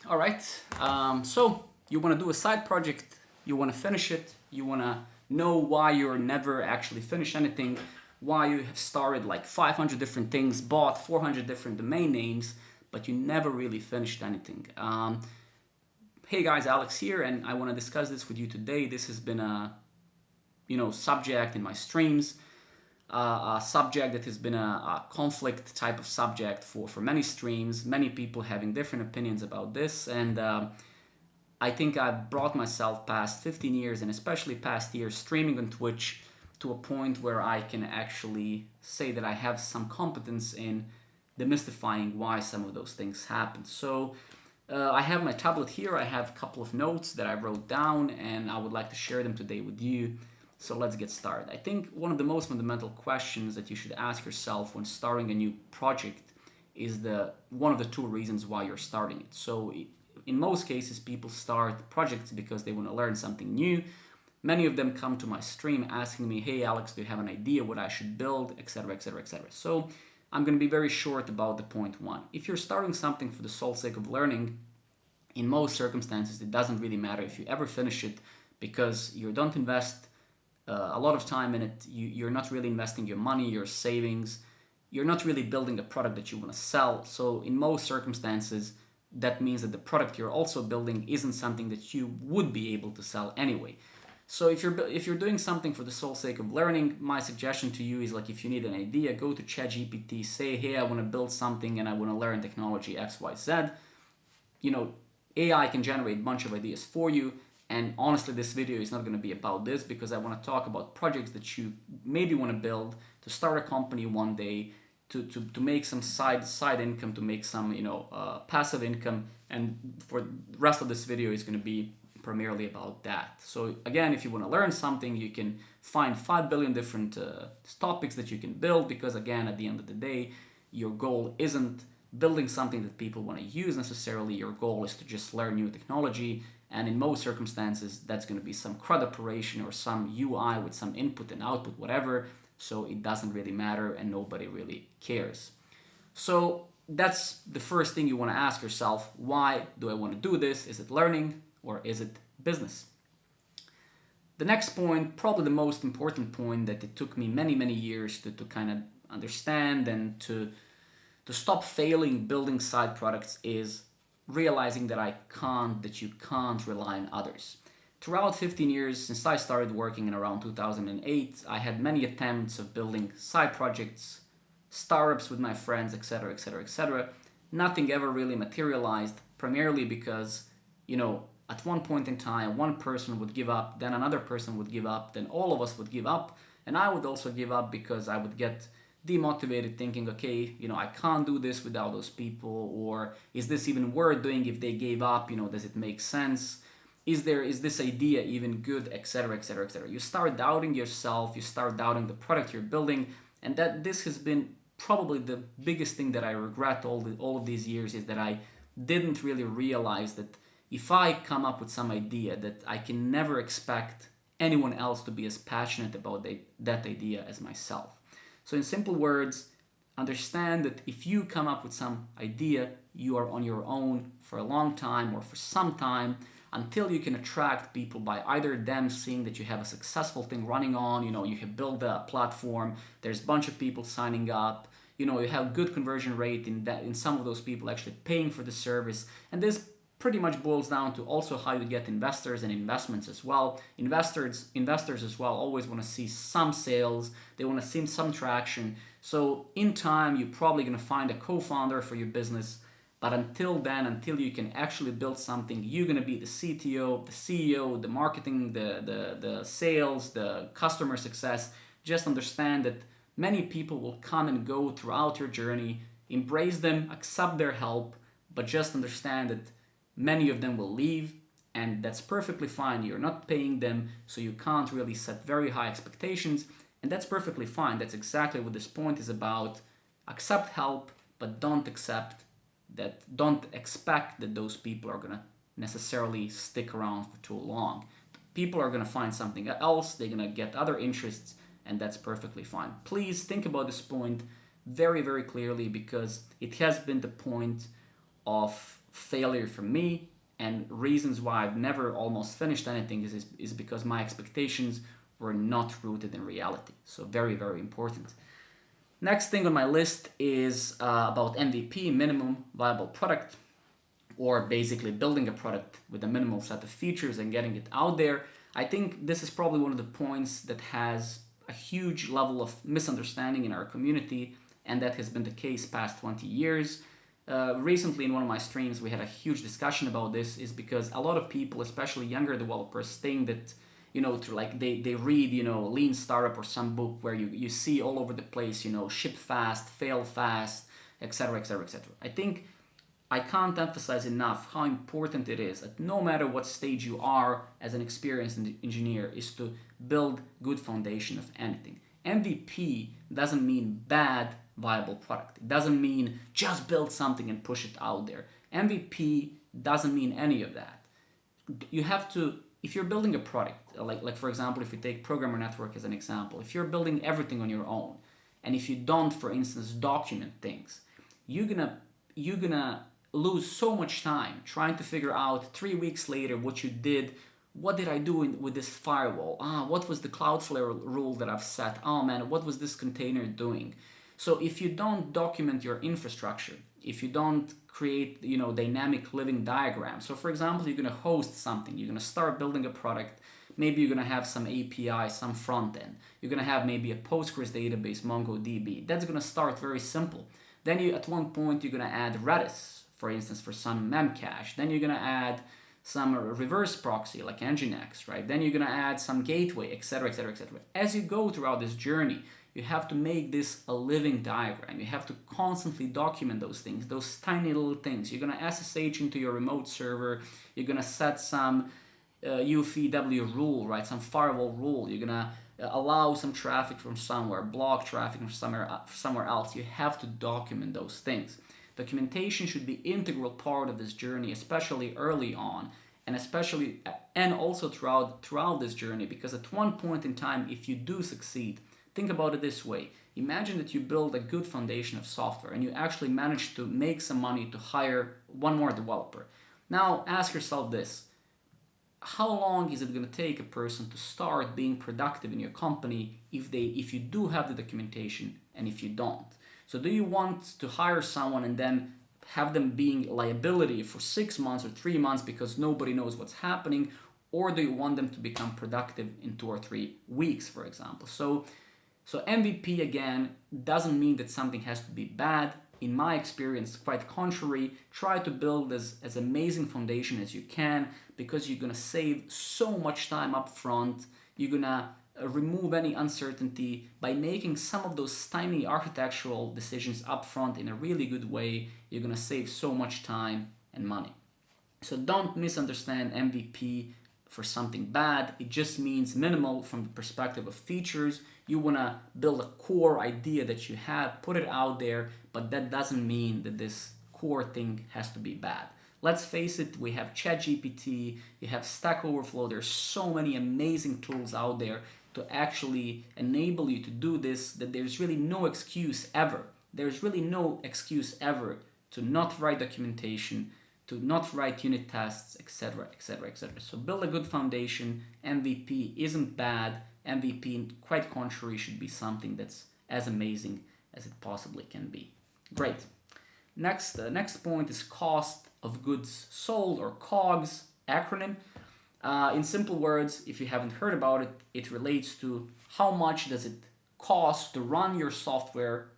All right. So you want to do a side project, you want to finish it, you want to know why you're never actually finished anything, why you have started like 500 different things, bought 400 different domain names, but you never really finished anything. Hey guys, Alex here, and I want to discuss this with you today. This has been a subject in my streams, a subject that has been a conflict type of subject for many streams, many people having different opinions about this, and I think I've brought myself past 15 years, and especially past years, streaming on Twitch to a point where I can actually say that I have some competence in demystifying why some of those things happen. So I have my tablet here, I have a couple of notes that I wrote down, and I would like to share them today with you. So let's get started. I think one of the most fundamental questions that you should ask yourself when starting a new project is one of the two reasons why you're starting it. So in most cases, people start projects because they want to learn something new. Many of them come to my stream asking me, hey Alex, do you have an idea what I should build, etc., etc., etc. So I'm going to be very short about the point one. If you're starting something for the sole sake of learning, in most circumstances, it doesn't really matter if you ever finish it, because you don't invest a lot of time in it. You're not really investing your money, your savings. You're not really building a product that you want to sell. So in most circumstances, that means that the product you're also building isn't something that you would be able to sell anyway. So if you're doing something for the sole sake of learning, my suggestion to you is, like, if you need an idea, go to ChatGPT, say, hey, I want to build something and I want to learn technology XYZ. AI can generate a bunch of ideas for you. And honestly, this video is not going to be about this, because I want to talk about projects that you maybe want to build to start a company one day, to make some side income, to make some passive income. And for the rest of this video is going to be primarily about that. So again, if you want to learn something, you can find 5 billion different topics that you can build, because again, at the end of the day, your goal isn't building something that people want to use necessarily. Your goal is to just learn new technology. And in most circumstances, that's going to be some CRUD operation or some UI with some input and output, whatever. So it doesn't really matter and nobody really cares. So that's the first thing you want to ask yourself. Why do I want to do this? Is it learning or is it business? The next point, probably the most important point that it took me many, many years to kind of understand and to stop failing building side products, is realizing that you can't rely on others. Throughout 15 years, since I started working in around 2008, I had many attempts of building side projects, startups with my friends, etc., etc., etc. Nothing ever really materialized, primarily because, at one point in time, one person would give up, then another person would give up, then all of us would give up, and I would also give up because I would get demotivated, thinking, okay, I can't do this without those people, or is this even worth doing if they gave up? Does it make sense? Is this idea even good, etc., etc., etc. You start doubting yourself, you start doubting the product you're building, and that this has been probably the biggest thing that I regret all of these years, is that I didn't really realize that if I come up with some idea, that I can never expect anyone else to be as passionate about that idea as myself. So in simple words, understand that if you come up with some idea, you are on your own for a long time or for some time, until you can attract people by either them seeing that you have a successful thing running on, you have built a platform, there's a bunch of people signing up, you have good conversion rate in some of those people actually paying for the service. And this pretty much boils down to also how you get investors and investments as well. Investors as well always want to see some sales. They want to see some traction. So in time, you're probably going to find a co-founder for your business. But until then, until you can actually build something, you're going to be the CTO, the CEO, the marketing, the sales, the customer success. Just understand that many people will come and go throughout your journey. Embrace them, accept their help, but just understand that many of them will leave, and that's perfectly fine. You're not paying them, so you can't really set very high expectations, and that's perfectly fine. That's exactly what this point is about. Accept help, but don't expect that those people are gonna necessarily stick around for too long. People are gonna find something else, they're gonna get other interests, and that's perfectly fine. Please think about this point very, very clearly, because it has been the point of failure for me, and reasons why I've never almost finished anything is because my expectations were not rooted in reality. So very, very important. Next thing on my list is about MVP, minimum viable product, or basically building a product with a minimal set of features and getting it out there. I think this is probably one of the points that has a huge level of misunderstanding in our community, and that has been the case past 20 years. Recently in one of my streams we had a huge discussion about this, is because a lot of people, especially younger developers, think that through like they read lean startup or some book where you see all over the place ship fast, fail fast, etc, etc, etc. I think I can't emphasize enough how important it is that no matter what stage you are as an experienced engineer is to build good foundation of anything. MVP doesn't mean bad viable product. It doesn't mean just build something and push it out there. MVP doesn't mean any of that. You have to, if you're building a product, like for example, if we take Programmer Network as an example, if you're building everything on your own, and if you don't, for instance, document things, you're gonna lose so much time trying to figure out 3 weeks later what you did. What did I do with this firewall? What was the Cloudflare rule that I've set? Oh man, what was this container doing? So if you don't document your infrastructure, if you don't create dynamic living diagrams. So for example, you're going to host something, you're going to start building a product, maybe you're going to have some API, some front end, you're going to have maybe a Postgres database, MongoDB. That's going to start very simple. Then at one point you're going to add Redis, for instance, for some memcache. Then you're going to add some reverse proxy like Nginx, right? Then you're going to add some gateway, etc, etc, etc. As you go throughout this journey, you have to make this a living diagram. You have to constantly document those things, those tiny little things. You're going to SSH into your remote server. You're going to set some UFW rule, right? Some firewall rule. You're going to allow some traffic from somewhere, block traffic from somewhere else. You have to document those things. Documentation should be an integral part of this journey, especially early on, and also throughout this journey, because at one point in time, if you do succeed, think about it this way. Imagine that you build a good foundation of software and you actually manage to make some money to hire one more developer. Now ask yourself this: how long is it going to take a person to start being productive in your company if you do have the documentation and if you don't? So do you want to hire someone and then have them being liability for 6 months or 3 months because nobody knows what's happening? Or do you want them to become productive in 2 or 3 weeks, for example? So MVP, again, doesn't mean that something has to be bad. In my experience, quite contrary, try to build as amazing foundation as you can, because you're going to save so much time up front. You're going to remove any uncertainty by making some of those tiny architectural decisions up front in a really good way. You're going to save so much time and money. So don't misunderstand MVP for something bad. It just means minimal from the perspective of features. You want to build a core idea that you have, put it out there, but that doesn't mean that this core thing has to be bad. Let's face it, we have ChatGPT, you have Stack Overflow, there's so many amazing tools out there to actually enable you to do this, that there's really no excuse ever. There's really no excuse ever to not write documentation, to not write unit tests, etc, etc, etc. So build a good foundation. MVP isn't bad. MVP, quite contrary, should be something that's as amazing as it possibly can be. Great. Next point is cost of goods sold, or COGS acronym. In simple words, if you haven't heard about it, it relates to how much does it cost to run your software,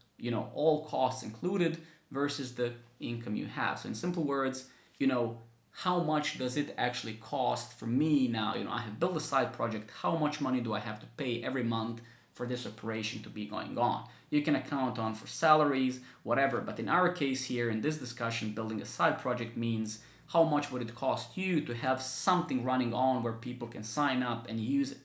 all costs included, versus the income you have. So in simple words, how much does it actually cost for me now? I have built a side project. How much money do I have to pay every month for this operation to be going on? You can account on for salaries, whatever. But in our case here, in this discussion, building a side project means how much would it cost you to have something running on where people can sign up and use it.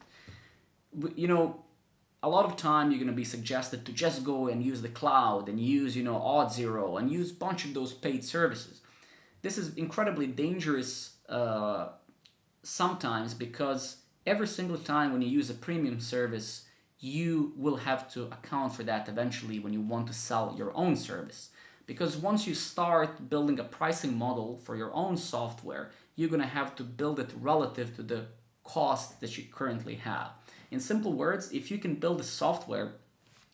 A lot of time you're going to be suggested to just go and use the cloud and use, Auth0 and use a bunch of those paid services. This is incredibly dangerous sometimes, because every single time when you use a premium service, you will have to account for that eventually when you want to sell your own service. Because once you start building a pricing model for your own software, you're going to have to build it relative to the cost that you currently have. In simple words, if you can build a software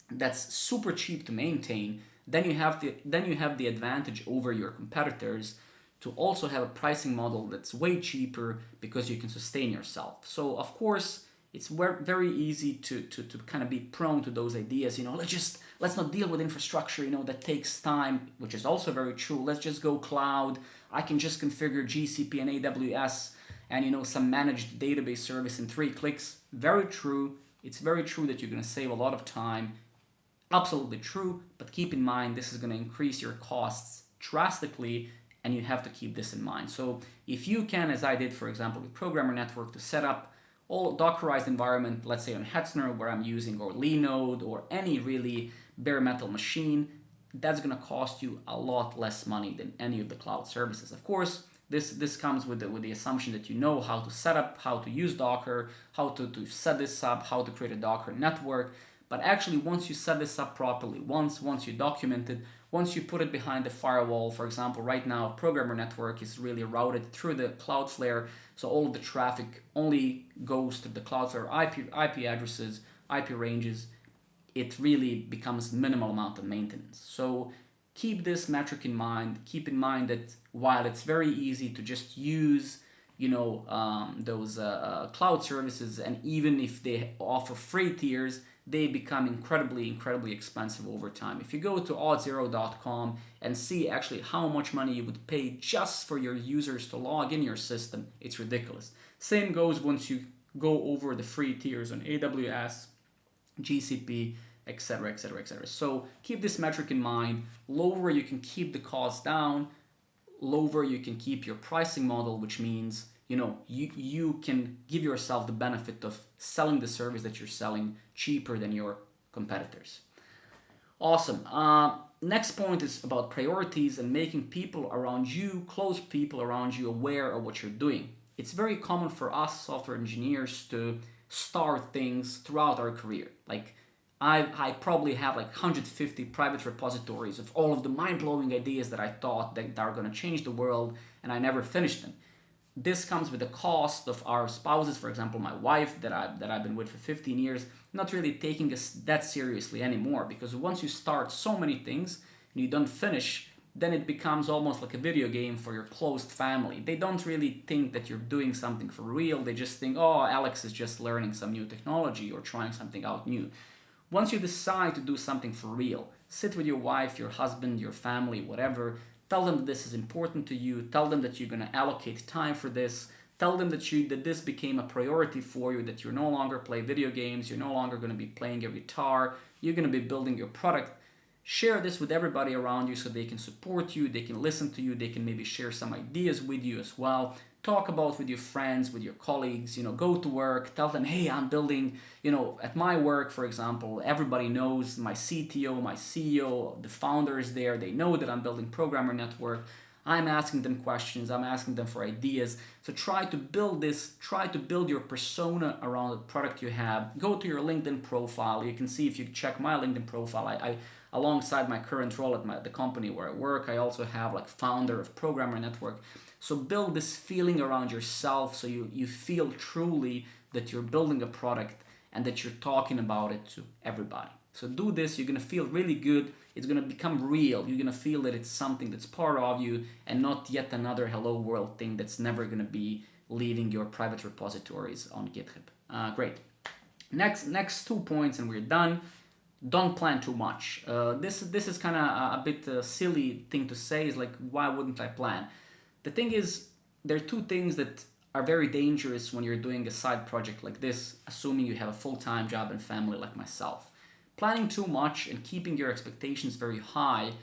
that's super cheap to maintain, then you have the advantage over your competitors to also have a pricing model that's way cheaper because you can sustain yourself. So of course, it's very easy to kind of be prone to those ideas. Let's not deal with infrastructure, that takes time, which is also very true. Let's just go cloud. I can just configure GCP and AWS and some managed database service in 3 clicks. Very true. It's very true that you're going to save a lot of time. Absolutely true, but keep in mind this is going to increase your costs drastically, and you have to keep this in mind. So if you can, as I did, for example, with Programmer Network, to set up all Dockerized environment, let's say on Hetzner, where I'm using, or Linode, or any really bare metal machine, that's going to cost you a lot less money than any of the cloud services. Of course, this comes with the assumption that you know how to set up, how to use Docker, how to set this up, how to create a Docker network. But actually, once you set this up properly, once you document it, once you put it behind the firewall, for example, right now, Programmer Network is really routed through the Cloudflare, so all of the traffic only goes to the Cloudflare IP addresses, IP ranges. It really becomes minimal amount of maintenance. So keep this metric in mind. Keep in mind that while it's very easy to just use those cloud services, and even if they offer free tiers, they become incredibly expensive over time. If you go to auth0.com and see actually how much money you would pay just for your users to log in your system, it's ridiculous. Same goes once you go over the free tiers on AWS, GCP, etc. So keep this metric in mind. Lower you can keep the cost down, lower you can keep your pricing model, which means you can give yourself the benefit of selling the service that you're selling cheaper than your competitors. Awesome. Next point is about priorities and making people around you, close people around you, aware of what you're doing. It's very common for us software engineers to start things throughout our career. Like I probably have like 150 private repositories of all of the mind-blowing ideas that I thought that are going to change the world, and I never finished them. This comes with the cost of our spouses, for example, my wife that I've been with for 15 years, not really taking us that seriously anymore, because once you start so many things and you don't finish, then it becomes almost like a video game for your closed family. They don't really think that you're doing something for real. They just think, oh, Alex is just learning some new technology or trying something out new. Once you decide to do something for real, sit with your wife, your husband, your family, whatever. Tell them that this is important to you. Tell them that you're going to allocate time for this. Tell them that this became a priority for you, that you're no longer play video games. You're no longer going to be playing your guitar. You're going to be building your product. Share this with everybody around you so they can support you. They can listen to you. They can maybe share some ideas with you as well. Talk about with your friends, with your colleagues, go to work, tell them, hey, I'm building, at my work, for example, everybody knows my CTO, my CEO, the founder is there. They know that I'm building Programmer Network. I'm asking them questions. I'm asking them for ideas. So try to build your persona around the product you have. Go to your LinkedIn profile. You can see, if you check my LinkedIn profile, I alongside my current role at the company where I work, I also have like founder of Programmer Network. So build this feeling around yourself so you feel truly that you're building a product and that you're talking about it to everybody. So do this, you're going to feel really good. It's going to become real. You're going to feel that it's something that's part of you and not yet another hello world thing that's never going to be leaving your private repositories on GitHub. Great. Next 2 points and we're done. Don't plan too much. This is kind of a bit silly thing to say. Is like, why wouldn't I plan? The thing is, there are 2 things that are very dangerous when you're doing a side project like this, assuming you have a full-time job and family like myself. Planning too much and keeping your expectations very high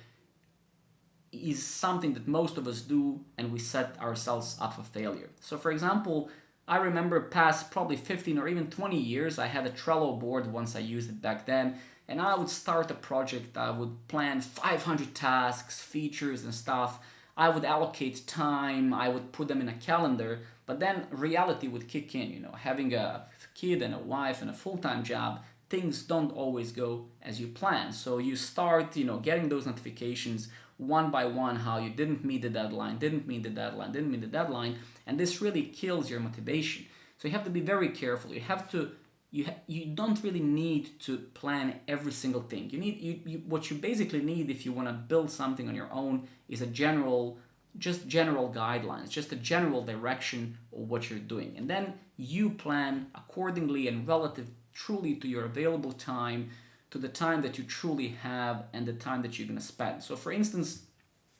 is something that most of us do, and we set ourselves up for failure. So for example, I remember past probably 15 or even 20 years, I had a Trello board once. I used it back then, and I would start a project. I would plan 500 tasks, features and stuff. I would allocate time, I would put them in a calendar, but then reality would kick in, having a kid and a wife and a full-time job, things don't always go as you plan. So you start, getting those notifications one by one how you didn't meet the deadline, didn't meet the deadline, didn't meet the deadline, and this really kills your motivation. So you have to be very careful. You have to you don't really need to plan every single thing. You need what you basically need if you want to build something on your own is a general guidelines, just a general direction of what you're doing, and then you plan accordingly and relative truly to your available time, to the time that you truly have and the time that you're going to spend. So for instance,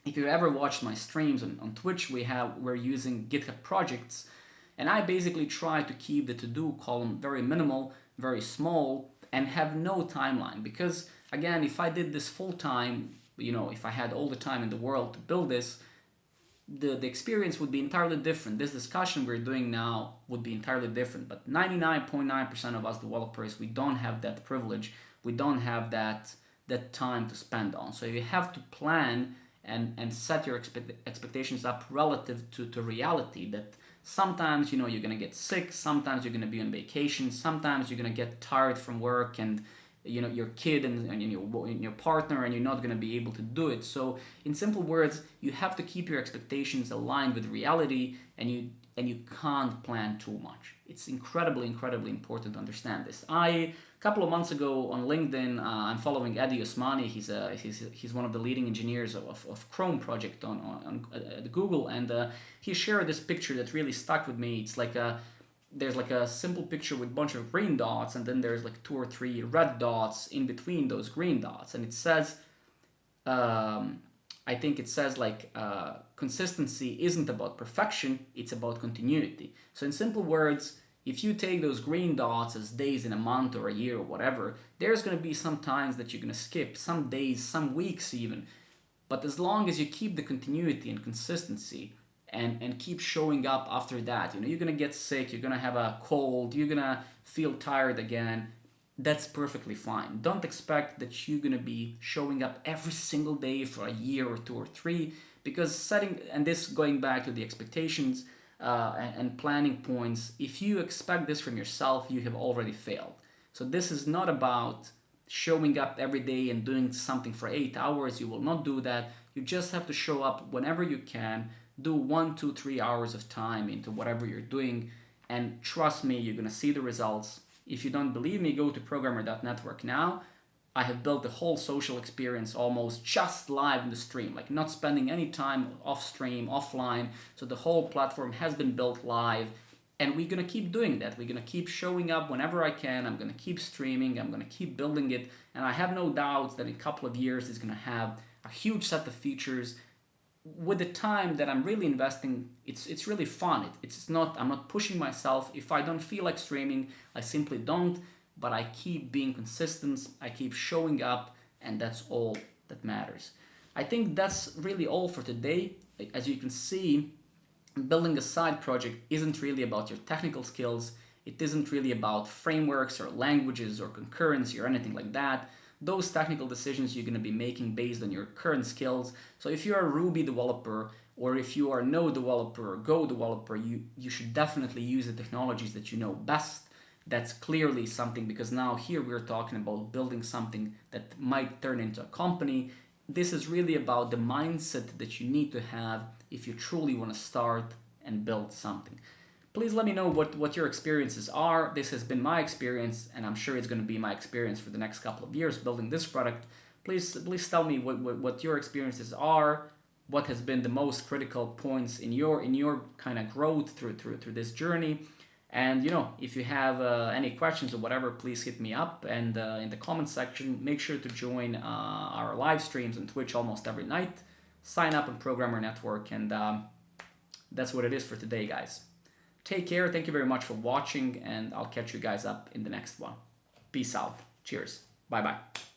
if you ever watched my streams on Twitch, we're using GitHub projects, and I basically try to keep the to-do column very minimal, very small, and have no timeline. Because again, if I did this full time, if I had all the time in the world to build this, the experience would be entirely different. This discussion we're doing now would be entirely different. But 99.9% of us developers, we don't have that privilege. We don't have that time to spend on. So you have to plan and set your expectations up relative to reality, that sometimes you're going to get sick, sometimes you're going to be on vacation, sometimes you're going to get tired from work and your kid and your partner, and you're not going to be able to do it. So in simple words, you have to keep your expectations aligned with reality, and you can't plan too much. It's incredibly important to understand this. A couple of months ago on LinkedIn, I'm following Eddie Osmani. He's one of the leading engineers of Chrome project on Google, and he shared this picture that really stuck with me. It's like there's like a simple picture with a bunch of green dots, and then there's like 2 or 3 red dots in between those green dots, and it says, I think it says like consistency isn't about perfection, it's about continuity. So in simple words, if you take those green dots as days in a month or a year or whatever, there's going to be some times that you're going to skip, some days, some weeks even. But as long as you keep the continuity and consistency and keep showing up after that, you're going to get sick, you're going to have a cold, you're going to feel tired again, that's perfectly fine. Don't expect that you're going to be showing up every single day for a year or 2 or 3, because and this going back to the expectations and planning points, if you expect this from yourself, you have already failed. So this is not about showing up every day and doing something for 8 hours. You will not do that. You just have to show up whenever you can, do 1, 2, 3 hours of time into whatever you're doing, and trust me, you're going to see the results. If you don't believe me, go to programmer.network now. I have built the whole social experience almost just live in the stream, like not spending any time off stream, offline. So the whole platform has been built live, and we're going to keep doing that. We're going to keep showing up whenever I can. I'm going to keep streaming. I'm going to keep building it. And I have no doubts that in a couple of years it's going to have a huge set of features. With the time that I'm really investing, it's really fun. I'm not pushing myself. If I don't feel like streaming, I simply don't. But I keep being consistent, I keep showing up, and that's all that matters. I think that's really all for today. As you can see, building a side project isn't really about your technical skills. It isn't really about frameworks or languages or concurrency or anything like that. Those technical decisions you're going to be making based on your current skills. So if you're a Ruby developer, or if you are a Node developer or Go developer, you should definitely use the technologies that you know best. That's clearly something, because now here we're talking about building something that might turn into a company. This is really about the mindset that you need to have if you truly want to start and build something. Please let me know what your experiences are. This has been my experience, and I'm sure it's going to be my experience for the next couple of years building this product. Please tell me what your experiences are, what has been the most critical points in your kind of growth through this journey. And if you have any questions or whatever, please hit me up, and in the comment section, make sure to join our live streams on Twitch almost every night. Sign up on Programmer Network, and that's what it is for today, guys. Take care, thank you very much for watching, and I'll catch you guys up in the next one. Peace out. Cheers. Bye-bye.